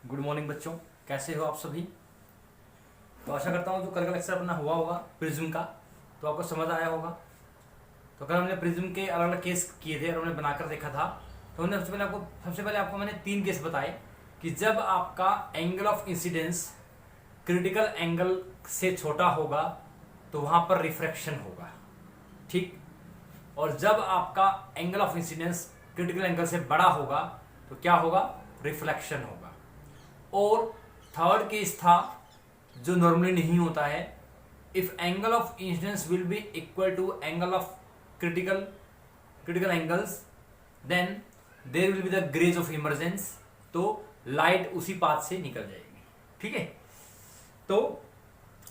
Good morning बच्चों, कैसे हो आप सभी। तो आशा करता हूँ जो कल का लेक्चर अपना हुआ होगा प्रिज्म का, तो आपको समझ आया होगा। तो कल हमने प्रिज्म के अलग अलग केस किए थे और हमने बनाकर देखा था। तो हमने सबसे पहले आपको मैंने 3 केस बताए कि जब आपका angle of incidence critical angle से छोटा होगा तो वहां पर रिफ्रैक्शन होगा, ठीक। और जब आपका angle of incidence critical angle से बड़ा होगा तो क्या होगा, रिफ्लेक्शन होगा। और थर्ड केस था जो नॉर्मली नहीं होता है, if angle of incidence will be equal to angle of critical angles then there will be the grazing of emergence, तो लाइट उसी पाथ से निकल जाएगी, ठीक है। तो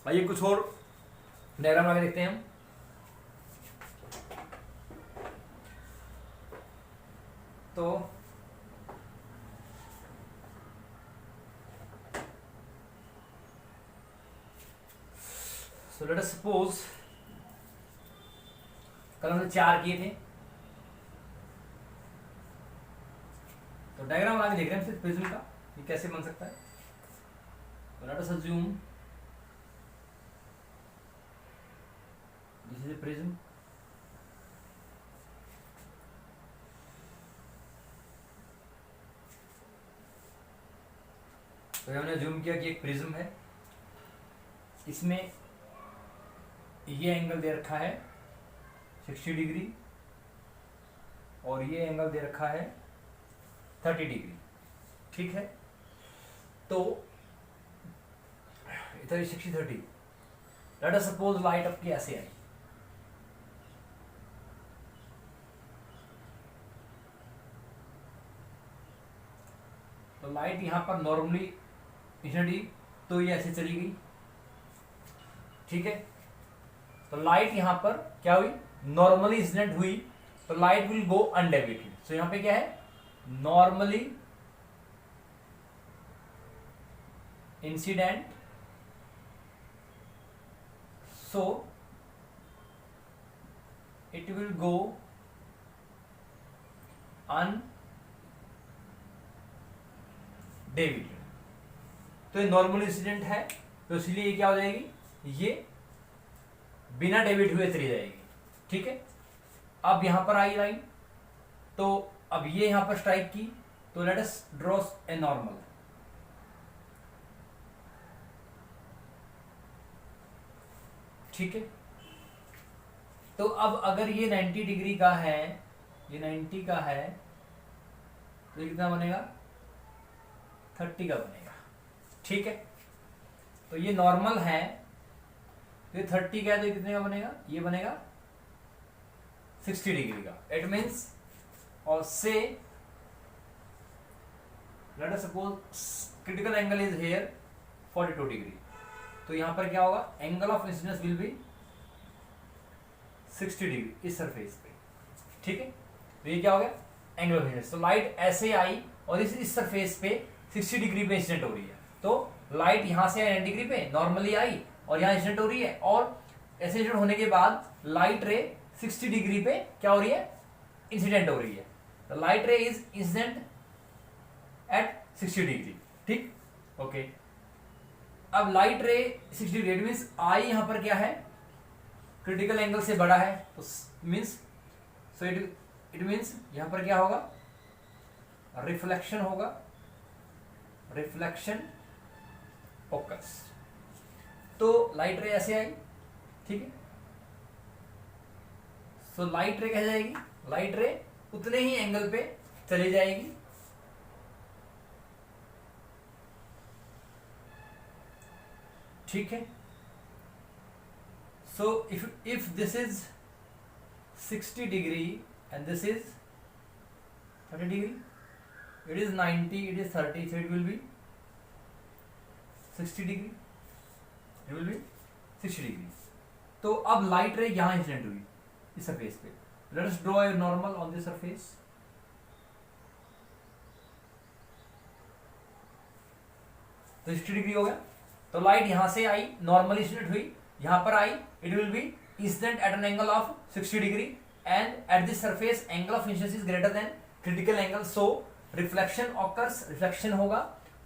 आइए कुछ और डायग्राम लगा देखते हैं हम। तो so let us suppose कल हमने 4 किए थे, तो डायग्राम आगे देख रहे हैं सिर्फ प्रिज्म का ये कैसे बन सकता है। तो let us assume this is a prism. तो हमने अज्यूम किया कि एक प्रिज्म है, इसमें ये एंगल दे रखा है 60 डिग्री और ये एंगल दे रखा है 30 डिग्री, ठीक है। तो इधर 60 30, लेट अस सपोज लाइट आपकी ऐसे आई, तो लाइट यहां पर नॉर्मली इंसिडेंट, तो ये ऐसे चली गई, ठीक है। तो लाइट यहां पर क्या हुई, नॉर्मली इंसिडेंट हुई, तो लाइट विल गो अनडेविएटेड। सो यहां पे क्या है, normally incident, so it will go undeviated. तो ये नॉर्मल इंसिडेंट है, तो इसलिए ये क्या हो जाएगी, ये बिना डेविएट हुए चली जाएगी, ठीक है। अब यहां पर आई लाइन, तो अब ये यहां पर स्ट्राइक की, तो let us draw a normal. ठीक है। तो अब अगर ये 90 डिग्री का है, ये 90 का है, तो ये कितना बनेगा, 30 का बनेगा, ठीक है। तो ये नॉर्मल है, तो ये 30 का है, तो ये कितने का बनेगा, ये बनेगा 60 डिग्री का। इट मीन्स, और से late us suppose critical angle is here 42 degree, तो यहां पर क्या होगा, angle of incidence will B 60 degree इस सरफेस पे, ठीक है। तो ये क्या हो गया, एंगल ऑफ इंसिडेंस। तो लाइट ऐसे आई और इस सरफेस पे 60 डिग्री पे इंसिडेंट हो रही है, तो लाइट यहां से 90 डिग्री पे नॉर्मली आई और यहां इंसिडेंट हो रही है, और ऐसे इंसिडेंट होने के बाद लाइट रे 60 डिग्री पे क्या हो रही है, इंसिडेंट हो रही है। तो लाइट रे इज इंसिडेंट एट 60 डिग्री, ठीक, ओके। अब लाइट रे 60 डिग्री मीन्स आई यहां पर क्या है, क्रिटिकल एंगल से बड़ा है, तो मीन्स, सो इट मीन्स यहां पर क्या होगा, रिफ्लेक्शन होगा, रिफ्लेक्शन फोकस। तो लाइट रे ऐसे आई, ठीक है। सो लाइट रे कह जाएगी, लाइट रे उतने ही एंगल पे चली जाएगी, ठीक है। So if this is 60 degree and this is 30 degree, it is 90, it is 30, so it will be 60 degree, it will be 60 degree. तो अब लाइट रे यहां इंसिडेंट हुई इस सरफेस पे, let us draw a normal on this surface. तो 60 degree हो गया, तो लाइट यहां से आई, नॉर्मल इंसिडेंट हुई, यहां पर आई, it will be incident at an angle of 60 degree and at this surface angle of incidence is greater than critical angle, so reflection occurs, reflection होगा,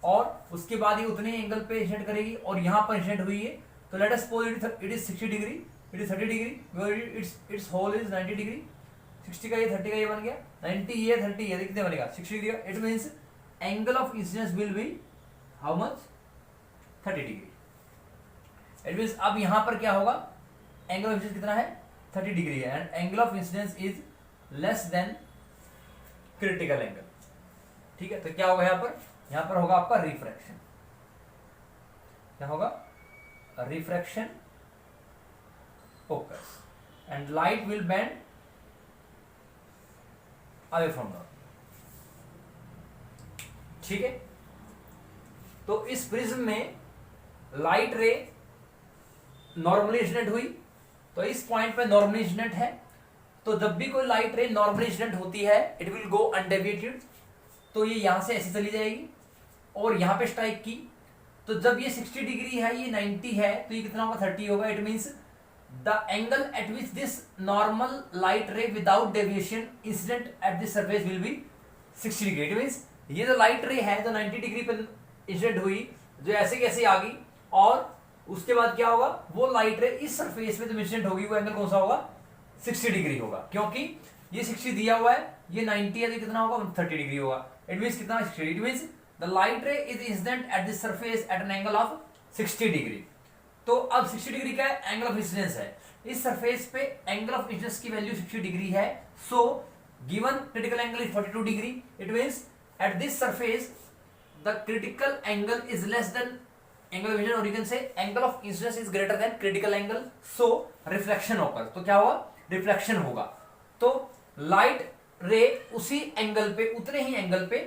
और उसके बाद ये उतने एंगल पे इंसिडेंट करेगी और यहाँ पर इंसिडेंट हुई है, तो let us suppose it is 60 degree, it is 30 degree, it's whole is 90 degree. 60 का ये 30 का ये बन गया, 90 ये 30 ये कितने बनेगा 60 डिग्री का। It means angle of incidence will B how much 30 degree. It means अब यहां पर क्या होगा, एंगल ऑफ इंसिडेंस कितना है 30 डिग्री है, and angle of incidence is less than critical angle. ठीक है, तो क्या होगा यहां पर होगा आपका रिफ्रैक्शन। क्या होगा, refraction occurs and light will bend away from the. ठीक है, तो इस प्रिज्म में लाइट रे नॉर्मली इंसिडेंट हुई, तो इस पॉइंट पे नॉर्मली इंसिडेंट है, तो जब भी कोई लाइट रे नॉर्मली इंसिडेंट होती है इट विल गो अनडेविएटेड, तो ये यहां से ऐसे चली जाएगी और यहां पे स्ट्राइक की, तो जब ये 60 डिग्री है ये 90 है, तो ये कितना होगा 30 होगा। It means the angle eight which this normal light रे without deviation incident at this surface will be 60 degree. It means ये जो लाइट रे है जो 90 डिग्री पे इंसिडेंट हुई, जो ऐसे कैसे आ गई, और उसके बाद क्या होगा, वो लाइट रे इस सरफेस पे जो इंसिडेंट होगी वो एंगल कौन सा होगा 60 डिग्री होगा, क्योंकि ये 60 दिया हुआ है, ये 90 है, तो कितना होगा 30 डिग्री होगा। इट मींस कितना 60, इट मींस द लाइट रे is incident at this surface eight an angle of 60 degree. तो अब 60 डिग्री का एंगल ऑफ इंसिडेंस है, इस सरफेस पे एंगल ऑफ इंसिडेंस की वैल्यू 60 डिग्री है, so given critical angle is 42 degree. It means at this surface the critical angle is less than angle of incidence, और you can say angle of incidence is greater than critical angle, so reflection होकर, तो क्या होगा reflection होगा। तो light रे उसी angle पे, उतने ही एंगल पे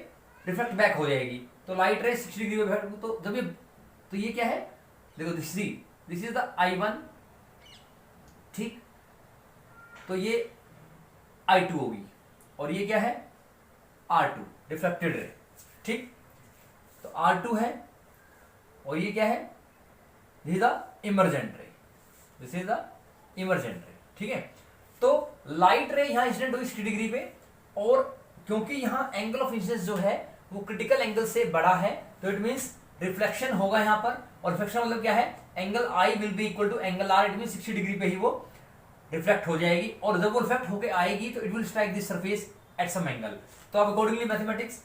रिफ्लेक्ट बैक हो जाएगी, तो लाइट रे 60 डिग्री पे बैठ, तो जब ये, तो ये क्या है देखो, दिस इज द I1, ठीक, तो ये I2 होगी, और ये क्या है R2 रिफ्लेक्टेड रे, ठीक, तो R2 है, और ये क्या है, दिस इज द इमर्जेंट रे, दिस इज द इमर्जेंट रे। ठीक है, तो लाइट रे यहां इंसिडेंट हुई 60 डिग्री पे, और क्योंकि यहां एंगल ऑफ इंसिडेंस जो है वो क्रिटिकल एंगल से बड़ा है, तो इट मींस रिफ्लेक्शन होगा यहां पर, और रिफ्लेक्शन मतलब क्या है, angle I will be equal to angle R। It means 60 degree पे ही वो रिफ्लेक्ट हो जाएगी, और जब वो रिफ्लेक्ट होके आएगी तो it will strike this surface at some angle. तो अब accordingly mathematics,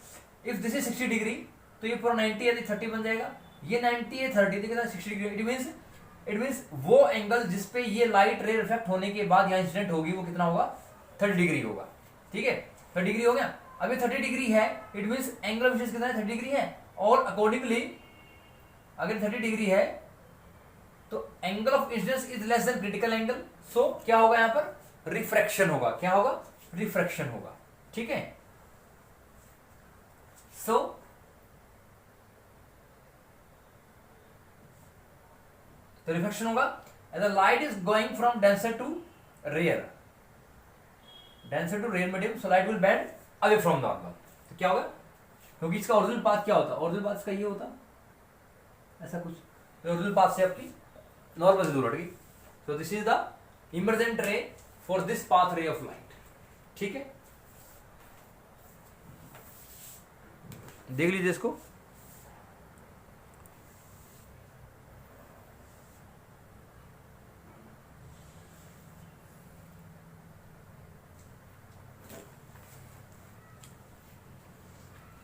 if this is 60 degree तो ये पूरा 90 है, 30 बन जाएगा, ये 90 है 30 कितना 60 डिग्री। इट मींस वो एंगल जिसपे ये लाइट रे रिफ्लेक्ट होने के बाद यहाँ इंसिडेंट होगी वो कितना होगा 30 डिग्री होगा। ठीक है, 30 डिग्री हो गया। अभी 30 डिग्री है, it means angle of incidence कितना है 30 डिग्री है, और अकॉर्डिंगली अगर 30 डिग्री है तो angle of incidence is less than critical angle, so क्या होगा यहां पर रिफ्रैक्शन होगा। क्या होगा, रिफ्रैक्शन होगा। ठीक है, सो तो रिफ्लेक्शन होगा as the light is going from denser to rare, denser to rare medium, so light will bend away from normal. तो क्या होगा, क्योंकि इसका ओरिजिनल पाथ क्या होता है, ओरिजिनल पाथ इसका ये होता ऐसा कुछ, तो ओरिजिनल पाथ से आपकी नॉर्मल से दूर हट गई, so this is the emergent रे for this path ray of light. ठीक है, देख लीजिए इसको।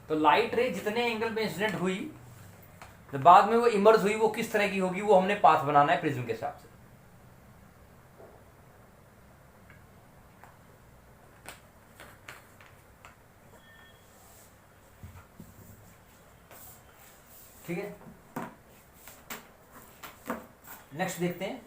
तो लाइट रे जितने एंगल पे इंसिडेंट हुई, तो बाद में वो इमर्ज हुई, वो किस तरह की होगी वो हमने पाथ बनाना है प्रिज्म के हिसाब से। ठीक है, नेक्स्ट देखते हैं।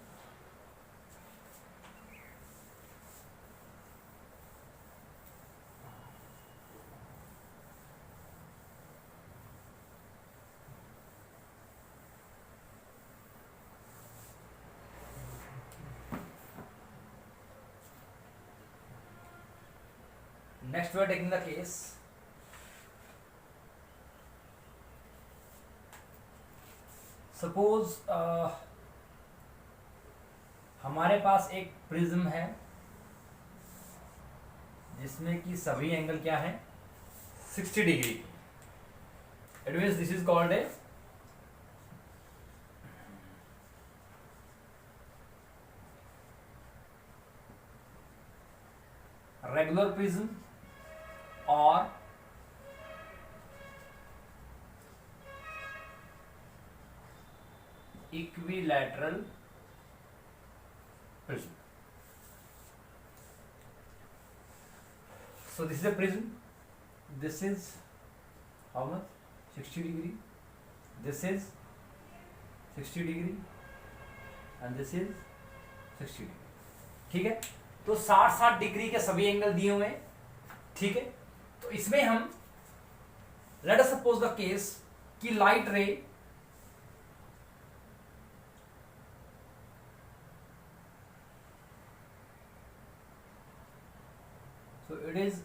Next we are taking the case suppose हमारे पास एक प्रिज्म है जिसमें कि सभी एंगल क्या है 60 degree. It means this is called a regular prism और equilateral prism. So this is a prism. This is how much? 60 degree. This is 60 degree and this is 60 degree. ठीक है, तो 60-60 डिग्री के सभी एंगल दिए हुए हैं. ठीक है, तो इसमें हम let us suppose the case कि light ray so it is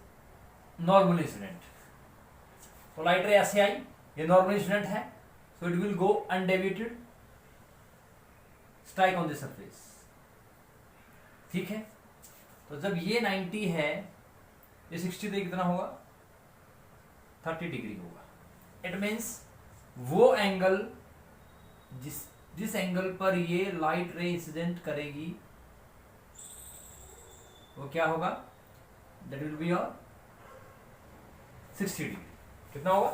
normal incident. तो लाइट रे ऐसे आई, ये नॉर्मल इंसिडेंट है, so it will go undeviated strike on the surface. ठीक है, तो जब ये 90 है, ये 60 पे कितना होगा? 30 डिग्री होगा. इट मीन्स वो एंगल जिस एंगल पर ये लाइट रे इंसिडेंट करेगी वो क्या होगा? That will be your 60 degree. कितना होगा?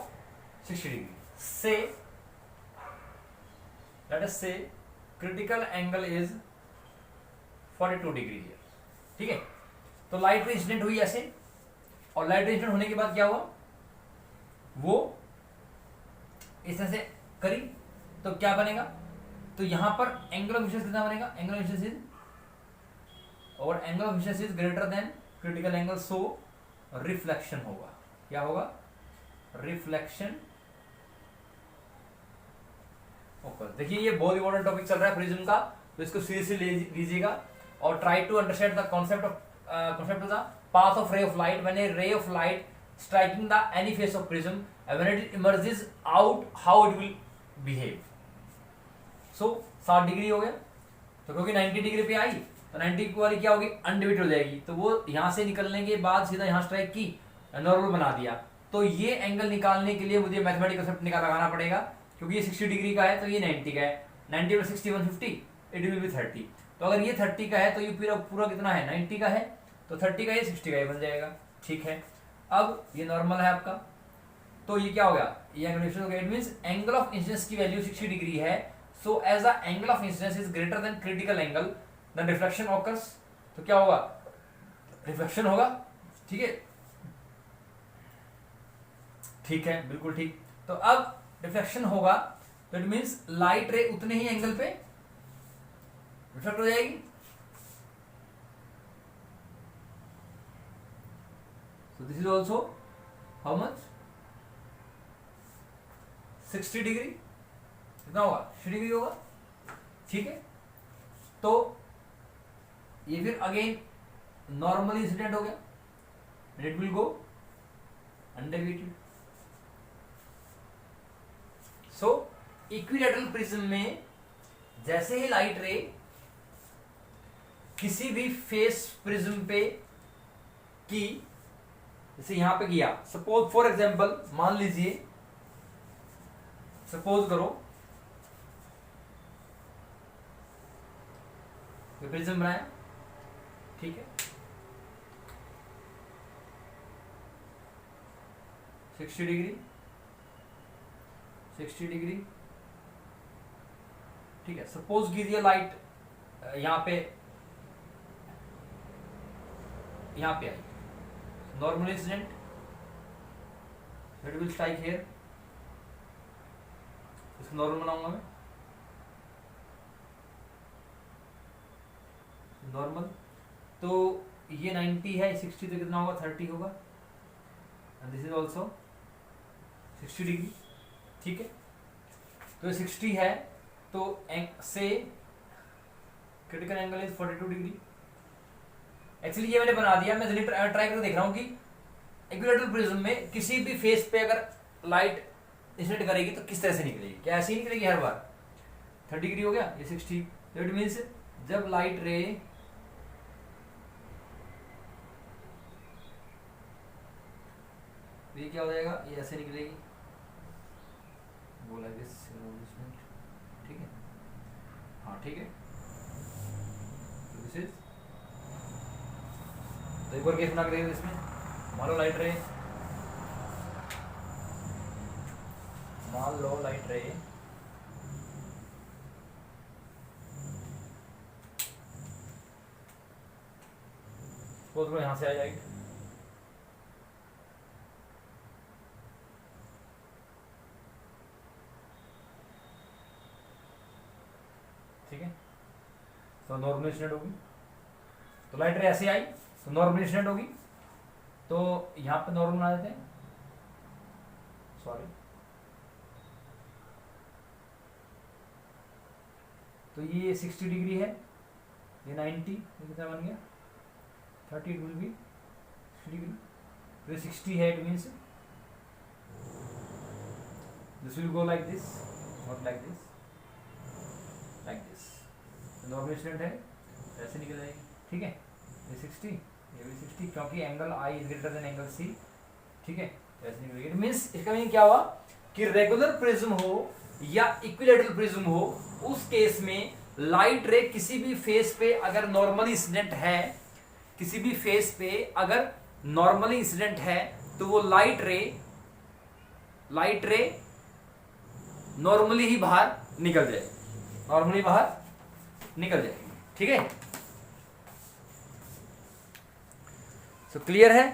60 डिग्री. से लेट अस से critical angle is 42 degree here. ठीक है, तो लाइट रे इंसिडेंट हुई ऐसे, और लाइट रे इंसिडेंट होने के बाद क्या हुआ? वो इस तरह से करी, तो क्या बनेगा? तो यहां पर एंगल ऑफ इंसिडेंस कितना बनेगा? एंगल ऑफ इंसिडेंस इज, और angle of incidence is greater than critical angle, so reflection होगा. क्या होगा? रिफ्लेक्शन. ओके, देखिए ये बहुत इंपॉर्टेंट टॉपिक चल रहा है प्रिज्म का, तो इसको सीरियसली लीजिएगा और try to understand the concept of the path of ray of light when a ray of light striking the any face of prism and when it emerges out how it will behave. So 60 degree हो गया, तो क्योंकि 90 degree पे आई तो 90 वाली क्या होगी? अनडिविट हो जाएगी. तो वो यहां से निकलने के बाद सीधा यहां स्ट्राइक की, नॉर्मल बना दिया. तो ये एंगल निकालने के लिए मुझे मैथमेटिकल कंसेप्ट लगाना पड़ेगा, क्योंकि ये 60 डिग्री का है तो ये 90 का है. 90 + 60 150, इट विल बी 30. तो अगर ये 30 का है तो ये पूरा कितना है? 90 का है, तो 30 का ये 60 का ये बन जाएगा. ठीक है, अब ये नॉर्मल है आपका, तो ये क्या हो गया? ये एंगल हो गया. It means angle of incidence की वैल्यू 60 डिग्री है, so as the angle of incidence is greater than critical angle then reflection occurs. तो क्या होगा? रिफ्लेक्शन होगा. ठीक है, ठीक है, बिल्कुल ठीक. तो अब रिफ्लेक्शन होगा, तो इट मींस लाइट रे उतने ही एंगल पे रिफ्लेक्ट हो जाएगी. So this is also how much? 60 degree. कितना होगा? 60 डिग्री होगा. ठीक है, तो ये फिर अगेन नॉर्मल इंसिडेंट हो गया, it will go undeviated. So equilateral prism में जैसे ही लाइट रे किसी भी फेस प्रिज्म पे की, जैसे यहां पे किया, सपोज फॉर एग्जांपल मान लीजिए, सपोज करो ये प्रिज्म बनाया. ठीक है, 60 डिग्री, 60 डिग्री. ठीक है, सपोज कीजिए लाइट यहां पे आई, normal incident, it will strike here. इसको नॉर्मल बनाऊंगा मैं, नॉर्मल. तो ये 90 है, 60 तो कितना होगा? 30 होगा. And this is also 60 degree. ठीक है, तो ये 60 है, तो से critical angle is 42 degree. Actually ये मैंने बना दिया, मैं ट्राई करके देख रहा हूं कि इक्विलैटरल प्रिज्म में किसी भी फेस पे अगर लाइट इंसिडेंट करेगी तो किस तरह से निकलेगी. क्या ऐसे ही निकलेगी हर बार? 30 डिग्री हो गया, ये 60. तो इट मीन्स जब लाइट रे ये क्या हो जाएगा? ये ऐसे निकलेगी. go like this, ठीक है, हाँ ठीक है। दिस इज, तो एक और केस बना के देखिए इसमें, मान लो लाइट रे, मान लो लाइट रे वो यहाँ से आ जाएगी, ठीक है। तो नॉर्मल इंसिडेंट होगी, तो लाइट रे ऐसे आई तो नॉर्मल इंसिडेंट होगी, तो यहाँ पे नॉर्मल बना देते हैं, सॉरी, तो ये 60 डिग्री है, ये 90, ये कितना बन गया 30, इट विल बी 60 डिग्री, तो ये 60 है, it means this will go like this, not like this, like this, normal incident है, ऐसे निकल जाएगी, ठीक है। ये 60, ये भी 60, क्योंकि angle I is greater than angle C, ठीक है, ऐसे निकलेगी। इट मीन्स इसका मीनिंग क्या हुआ कि रेगुलर प्रिज्म हो या इक्विलैटरल प्रिज्म हो, उस केस में लाइट रे किसी भी फेस पे अगर नॉर्मली इंसिडेंट है, किसी भी फेस पे अगर नॉर्मली इंसिडेंट है, तो वो लाइट रे नॉर्मली ही बाहर निकल जाएगी, नॉर्मली बाहर निकल जाएगी, ठीक है। तो क्लियर है,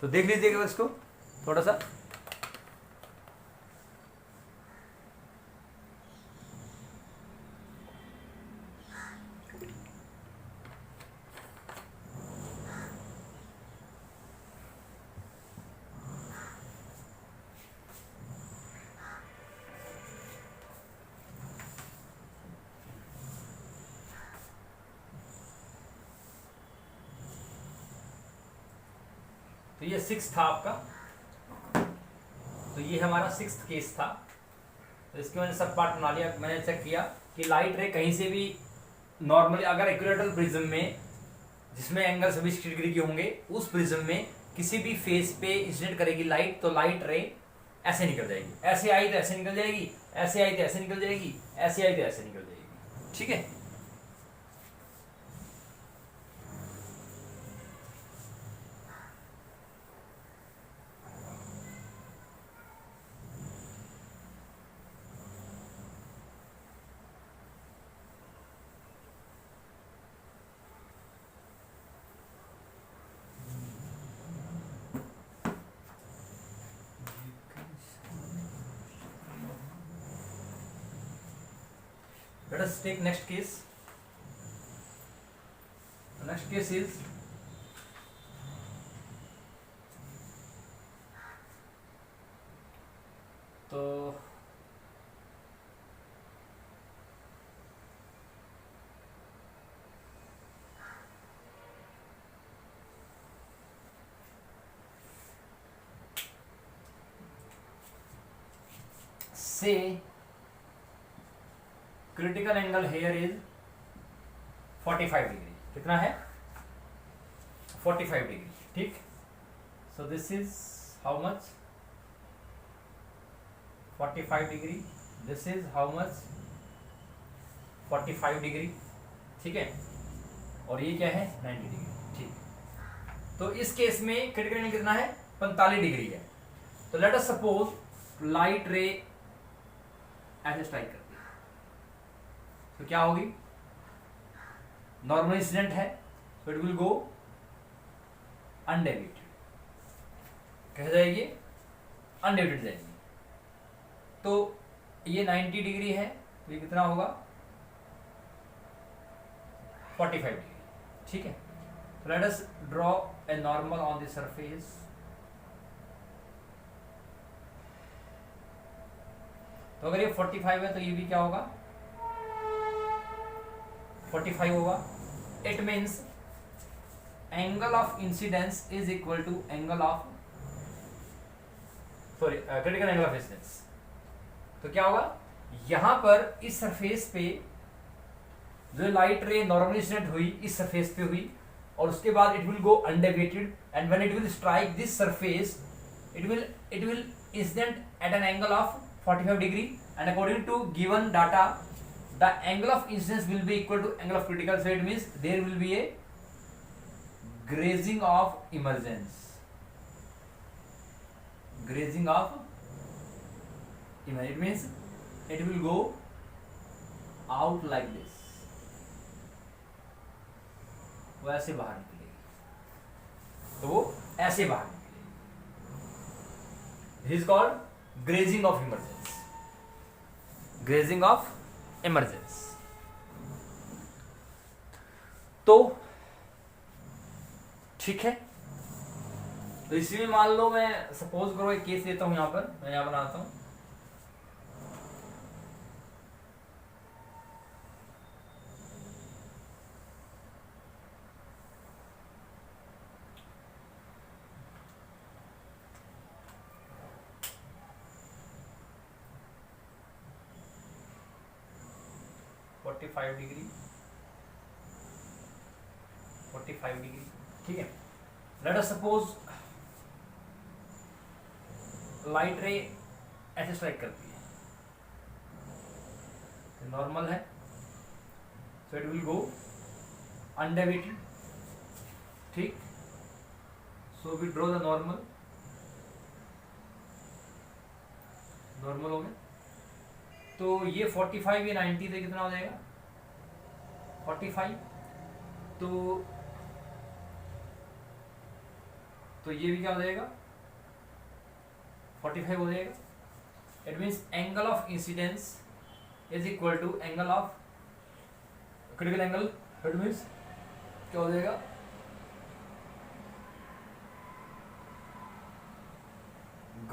तो देख लीजिएगा इसको थोड़ा सा, तो ये 6 था आपका, तो ये हमारा 6th केस था। तो इसके मैंने सब पार्ट बना लिया, मैंने चेक किया कि लाइट रे कहीं से भी नॉर्मली अगर इक्विलैटरल प्रिज्म में जिसमें एंगल सभी 60 डिग्री के होंगे, उस प्रिज्म में किसी भी फेस पे इंसिडेंट करेगी लाइट, तो लाइट रे ऐसे निकल जाएगी, ऐसे आई तो ऐसे निकल जाएगी, ऐसे आई तो ऐसे निकल जाएगी, ऐसे आई तो ऐसे निकल जाएगी, ठीक है। Let us take next case. The next case is तो say critical angle here is 45 degree, कितना है 45 डिग्री, ठीक। So this is how much 45 degree, this is how much 45 degree, ठीक है, और ये क्या है 90 डिग्री, ठीक। तो इस केस में क्रिटिकल एंगल कितना है 45 डिग्री है। तो let us suppose light ray ऐसे स्ट्राइक करती है, तो क्या होगी, नॉर्मल इंसिडेंट है, तो इट विल गो अनडेविएटेड, कह जाएगी अनडेविएटेड जाएगी। तो ये 90 डिग्री है, तो ये कितना होगा 45 डिग्री, ठीक है। तो let us draw a normal on the surface, तो अगर ये 45 है तो ये भी क्या होगा 45 होगा। It means angle of incidence is equal to angle of critical angle of incidence. तो क्या होगा यहां पर इस सरफेस पे जो लाइट रे नॉर्मल इंसिडेंट हुई इस सरफेस पे हुई, और उसके बाद it will go undeviated, and when it will strike this surface it will incident at an angle of 45 degree, and according to given data the angle of incidence will be equal to angle of critical, so it means there will be a grazing of emergence, grazing of emergence. It means it will go out like this, वो ऐसे बाहर निकलेगी, तो वो ऐसे बाहर निकलेगी. This is called grazing of emergence, grazing of emergence. तो ठीक है, तो इसी में मान लो मैं सपोज करो एक केस लेता हूं, यहां पर मैं यहां बनाता हूं. डिग्री 45 डिग्री, ठीक है. Late us suppose light ray ऐसे स्ट्राइक करती है, नॉर्मल है, so it will go undeviated, ठीक. So we draw the normal, normal हो गया. तो ये 45 ये 90 से कितना हो जाएगा 45, तो ये भी क्या हो जाएगा 45 हो जाएगा. It means angle of incidence is equal to angle of critical angle. It means क्या हो जाएगा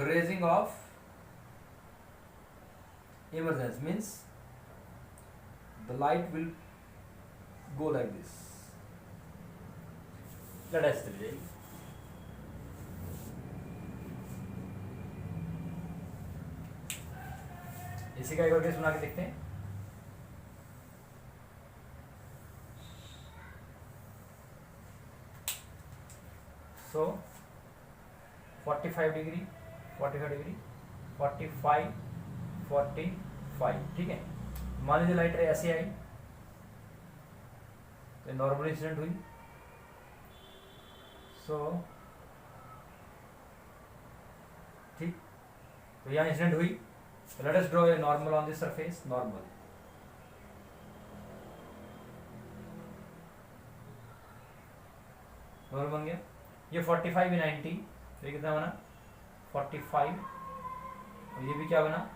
grazing of emergence, means the light will go like this. Let us see. इसी का एक और केस बना के देखते हैं. So 45 डिग्री 45 डिग्री 45 45, ठीक है. मान लीजिए लाइट रे ऐसे आई, तो नॉर्मल इंसिडेंट हुई. सो ठीक, तो यहाँ इंसिडेंट हुई. Let us draw a normal on this surface. Normal normal बन गया. ये 45 भी 90, तो ये कितना बना 45, और ये भी क्या बना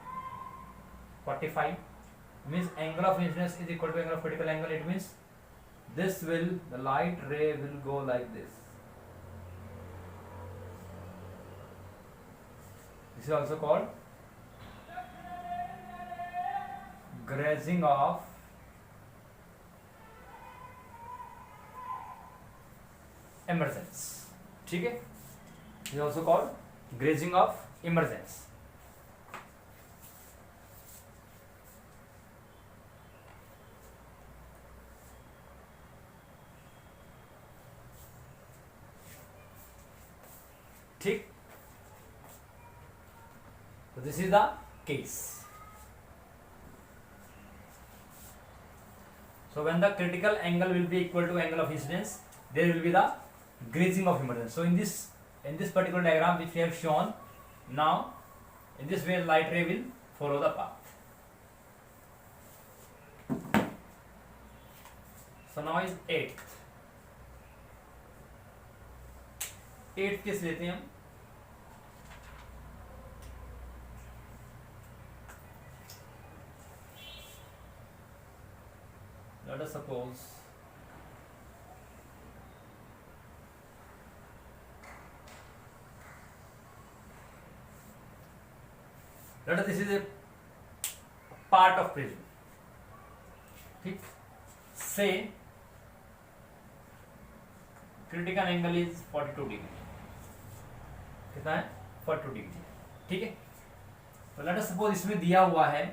45. means angle of incidence is equal to angle of critical angle. It means the light ray will go like this. This is also called grazing of emergence, ठीक है. This is also called grazing of emergence. ठीक. So this is the case. So when the critical angle will be equal to angle of incidence, there will be the grazing of emergence. So in this particular diagram which we have shown now, in this way light ray will follow the path. So now is 8th case लेते हैं हम. Let us suppose this is a part of prism, ठीक. Say critical angle is 42 degree, कितना है 42 degree, ठीक है. तो let us suppose इसमें दिया हुआ है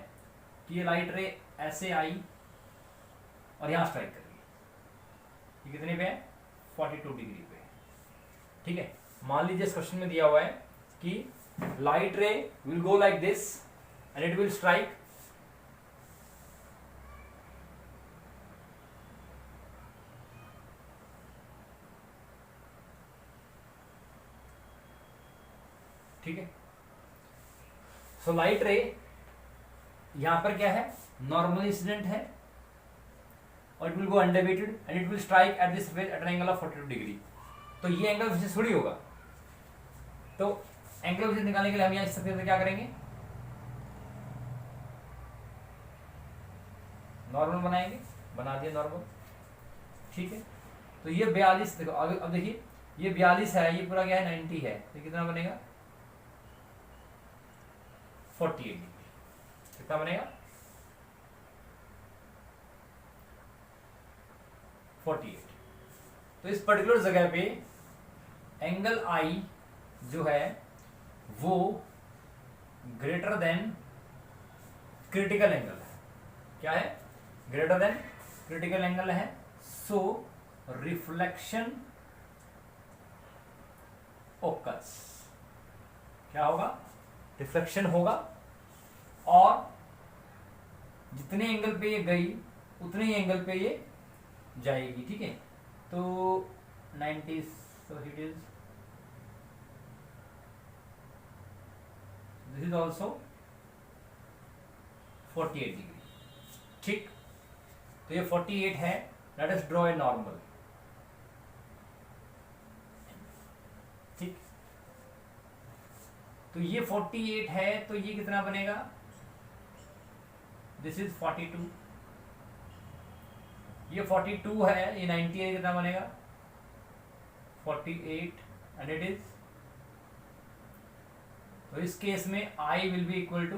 कि ये लाइट रे ऐसे आई और यहाँ स्ट्राइक कर रही है. ये कितने पे है 42 डिग्री पे, ठीक है. मान लीजिए इस क्वेश्चन में दिया हुआ है कि light ray will go like this and it will strike ठीक है। सो लाइट रे यहां पर क्या है, नॉर्मल इंसिडेंट है और it will go undeviated and it will strike at this face at an angle of 42 degree. तो ये एंगल विशेष थोड़ी होगा। तो एंगल विशेष निकालने के लिए हम यहां इस सफेद क्या करेंगे, नॉर्मल बनाएंगे, बना दिया नॉर्मल, ठीक है। तो ये 42, देखो अब देखिए ये 42 है, ये पूरा क्या है 90 है, तो कितना बनेगा 48 डिग्री। कितना बनेगा 48। तो इस पर्टिकुलर जगह पे एंगल आई जो है वो ग्रेटर देन क्रिटिकल एंगल है। क्या है, ग्रेटर देन क्रिटिकल एंगल है। सो रिफ्लेक्शन ओकर्स, क्या होगा, रिफ्लेक्शन होगा और जितने एंगल पे ये गई उतने ही एंगल पे ये जाएगी, ठीक है। तो 90, so it is this is also 48 degree, ठीक। तो ये 48 है, let us draw a normal, ठीक। तो ये 48 है, तो ये कितना बनेगा, दिस इज 42, ये 42 है, ये 90 है, कितना बनेगा 48 एंड इट इज। तो इस केस में I will be equal to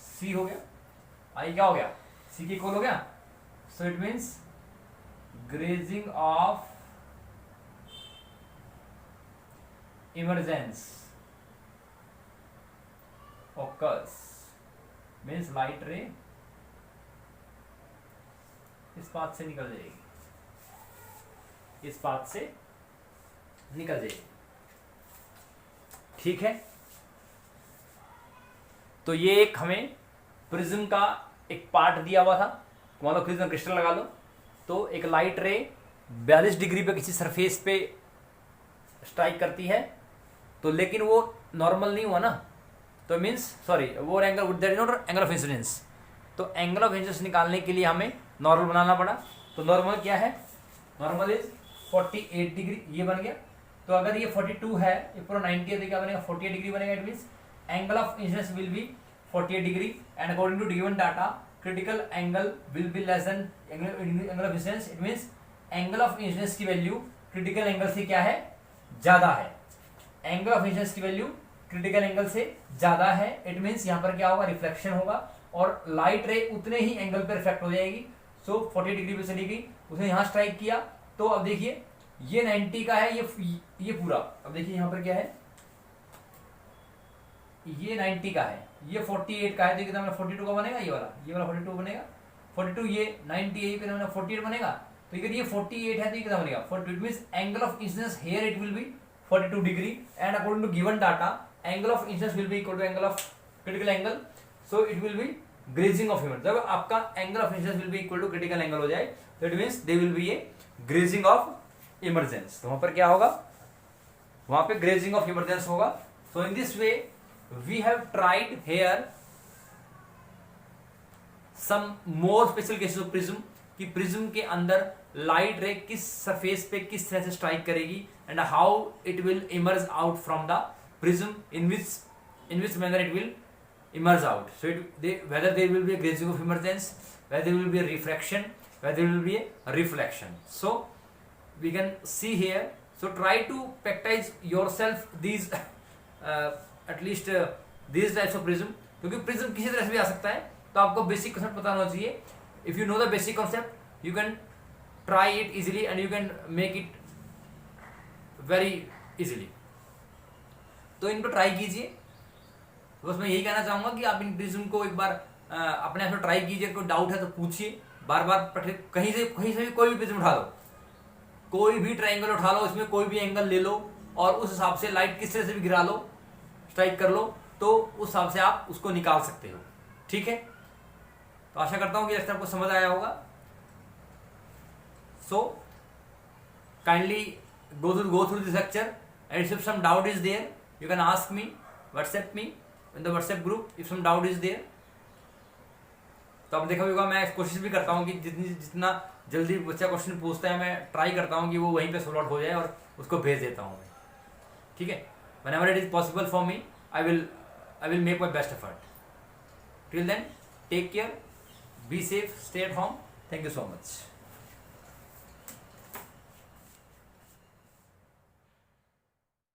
C हो गया, I क्या हो गया, C के इक्वल हो गया। So it means grazing of emergence occurs means light ray इस पाथ से निकल जाएगी, इस पाथ से निकल जाएगी, ठीक है। तो ये एक हमें प्रिज्म का एक पार्ट दिया हुआ था, मान लो प्रिज्म क्रिस्टल लगा लो, तो एक लाइट रे 42 डिग्री पे किसी सरफेस पे स्ट्राइक करती है, तो लेकिन वो नॉर्मल नहीं हुआ ना, तो मीन्स सॉरी वो angle that is naught angle of incidence. तो एंगल ऑफ इंसिडेंस निकालने के लिए हमें नॉर्मल बनाना पड़ा। तो नॉर्मल क्या है, नॉर्मल इज 48 डिग्री, ये बन गया। तो अगर ये 42 है, ये पूरा 90 है, तो क्या बनेगा 48 डिग्री बनेगा। It means angle of incidence will be 48 degree and according to given data critical angle will be less than angle of incidence. It means angle of incidence की वैल्यू क्रिटिकल एंगल से क्या है, ज्यादा है। Angle of incidence की value critical angle से ज्यादा है। इट मीन्स यहाँ पर क्या होगा, रिफ्लेक्शन होगा और लाइट रे उतने ही एंगल पर रिफ्लेक्ट हो जाएगी। सो 40 डिग्री पे चली गई, उसने यहाँ स्ट्राइक किया, तो अब देखिए ये 90 का है, ये पूरा, अब देखिए यहाँ पर क्या है, ये 90 का है, ये 48 का है, तो कितना 42 का बनेगा, ये वाला 42 बनेगा, 42 ये 90 है, ये कितना 48 बनेगा। तो अगर ये 48 है तो ये कितना बनेगा 42 means angle of incidence here it will be 42 degree and according to given data angle of incidence will be equal to angle of critical angle. So it will be grazing of image. जब आपका angle of incidence will be equal to critical angle हो जाए, तो it means they will be a grazing of emergence. तो वहां पर क्या होगा, वहां पे ग्रेजिंग ऑफ इमरजेंस होगा। So in this way we have tried here some more special cases of prism, कि प्रिज्म के अंदर लाइट रे किस सरफेस पे किस तरह से स्ट्राइक करेगी and how it will emerge out from the prism, in which manner it will emerge out. So whether there will be a grazing of emergence, whether there will be a refraction, whether there will be a reflection. So we can see here. So try to practice yourself these at least these types of prism, क्योंकि prism किसी तरह से भी आ सकता है, तो आपको basic concept पता होना चाहिए. If you know the basic concept, you can try it easily and you can make it very easily. तो इनको ट्राई कीजिए। बस मैं यही कहना चाहूंगा कि आप इन प्रिज्म को एक बार अपने आप से ट्राई कीजिए। कोई डाउट है तो पूछिए, बार बार कहीं से भी कोई भी प्रिज्म उठा लो, कोई भी ट्रायंगल उठा लो, इसमें कोई भी एंगल ले लो और उस हिसाब से लाइट किस तरह से भी गिरा लो, स्ट्राइक कर लो तो उस हिसाब से आप उसको निकाल सकते हो। ठीक है, तो आशा करता हूँ कि लेक्चर आपको समझ आया होगा। So kindly go through this lecture, and if some doubt is there you can ask me, WhatsApp me in the WhatsApp group if some doubt is there। तो अब देखा होगा, मैं कोशिश भी करता हूँ कि जितना जल्दी बच्चा क्वेश्चन पूछता है मैं ट्राई करता हूँ कि वो वहीं पे सोल्व आउट हो जाए और उसको भेज देता हूँ मैं। ठीक है, whenever it is possible for me I will make my best effort। till then take care, be safe, stay at home, thank you so much।